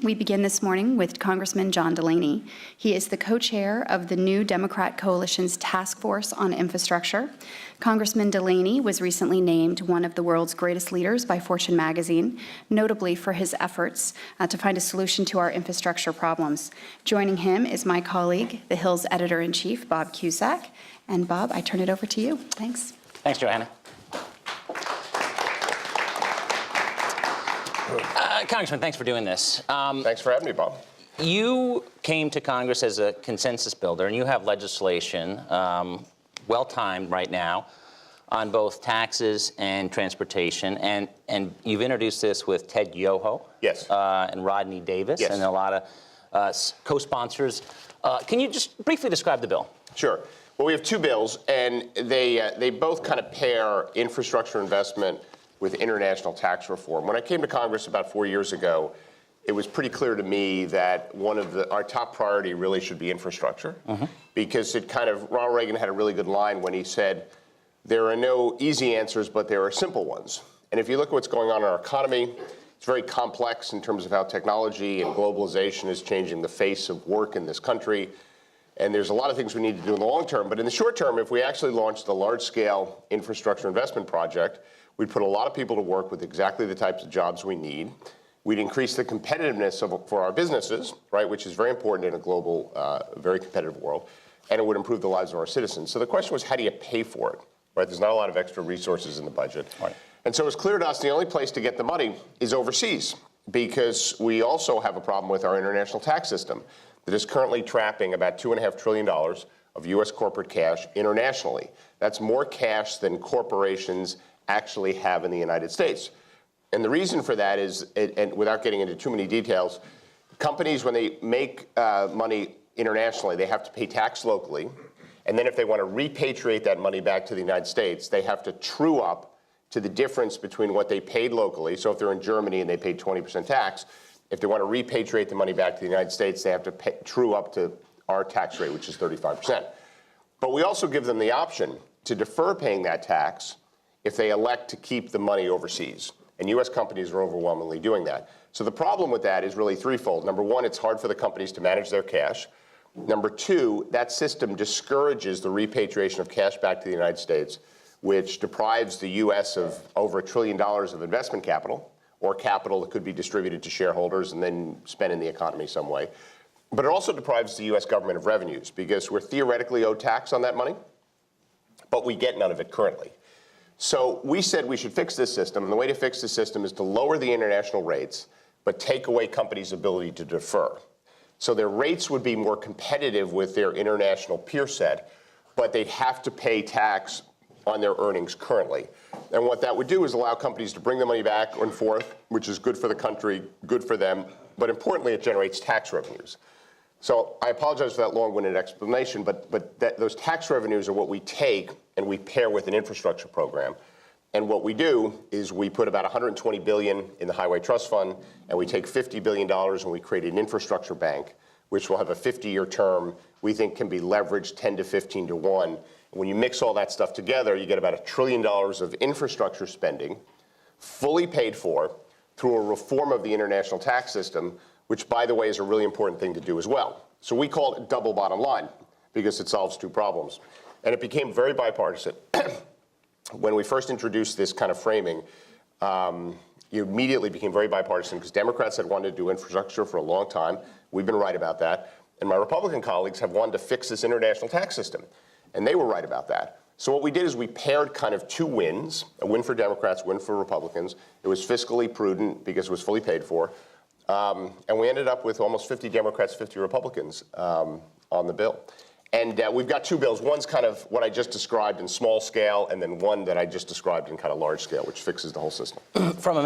We begin this morning with Congressman John Delaney. He is the co-chair of the New Democrat Coalition's Task Force on Infrastructure. Congressman Delaney was recently named one of the world's greatest leaders by Fortune magazine, notably for his efforts to find a solution to our infrastructure problems. Joining him is my colleague, the Hill's editor-in-chief, Bob Cusack. And Bob, I turn it over to you. Thanks. Thanks, Joanna. Congressman, thanks for doing this. Thanks for having me, Bob. You came to Congress as a consensus builder, and you have legislation well-timed right now on both taxes and transportation, and you've introduced this with Ted Yoho, yes, and Rodney Davis, yes, and a lot of co-sponsors. Can you just briefly describe the bill? Sure. Well, we have two bills, and they both kind of pair infrastructure investment with international tax reform. When I came to Congress about 4 years ago, it was pretty clear to me that our top priority really should be infrastructure, because Ronald Reagan had a really good line when he said, there are no easy answers, but there are simple ones. And if you look at what's going on in our economy, it's very complex in terms of how technology and globalization is changing the face of work in this country. And there's a lot of things we need to do in the long term. But in the short term, if we actually launched a large-scale infrastructure investment project, we'd put a lot of people to work with exactly the types of jobs we need. We'd increase the competitiveness for our businesses, right, which is very important in a global, very competitive world. And it would improve the lives of our citizens. So the question was, how do you pay for it? Right? There's not a lot of extra resources in the budget. Right. And so it was clear to us the only place to get the money is overseas, because we also have a problem with our international tax system that is currently trapping about $2.5 trillion of U.S. corporate cash internationally. That's more cash than corporations actually have in the United States. And the reason for that is, and without getting into too many details, companies, when they make money internationally, they have to pay tax locally. And then if they want to repatriate that money back to the United States, they have to true up to the difference between what they paid locally. So if they're in Germany and they paid 20% tax, if they want to repatriate the money back to the United States, they have to true up to our tax rate, which is 35%. But we also give them the option to defer paying that tax if they elect to keep the money overseas. And U.S. companies are overwhelmingly doing that. So the problem with that is really threefold. Number one, it's hard for the companies to manage their cash. Number two, that system discourages the repatriation of cash back to the United States, which deprives the U.S. of over $1 trillion of investment capital, or capital that could be distributed to shareholders and then spent in the economy some way. But it also deprives the U.S. government of revenues, because we're theoretically owed tax on that money, but we get none of it currently. So we said we should fix this system, and the way to fix the system is to lower the international rates, but take away companies' ability to defer. So their rates would be more competitive with their international peer set, but they'd have to pay tax on their earnings currently. And what that would do is allow companies to bring the money back and forth, which is good for the country, good for them, but importantly, it generates tax revenues. So I apologize for that long-winded explanation, but those tax revenues are what we take and we pair with an infrastructure program. And what we do is we put about $120 billion in the Highway Trust Fund, and we take $50 billion and we create an infrastructure bank, which will have a 50-year term. We think can be leveraged 10 to 15 to 1. And when you mix all that stuff together, you get about $1 trillion of infrastructure spending, fully paid for through a reform of the international tax system, which, by the way, is a really important thing to do as well. So we call it double bottom line, because it solves two problems. And it became very bipartisan. When we first introduced this kind of framing, it immediately became very bipartisan, because Democrats had wanted to do infrastructure for a long time. We've been right about that. And my Republican colleagues have wanted to fix this international tax system. And they were right about that. So what we did is we paired kind of two wins, a win for Democrats, a win for Republicans. It was fiscally prudent because it was fully paid for. And we ended up with almost 50 Democrats, 50 Republicans on the bill. And we've got two bills. One's kind of what I just described in small scale, and then one that I just described in kind of large scale, which fixes the whole system. From a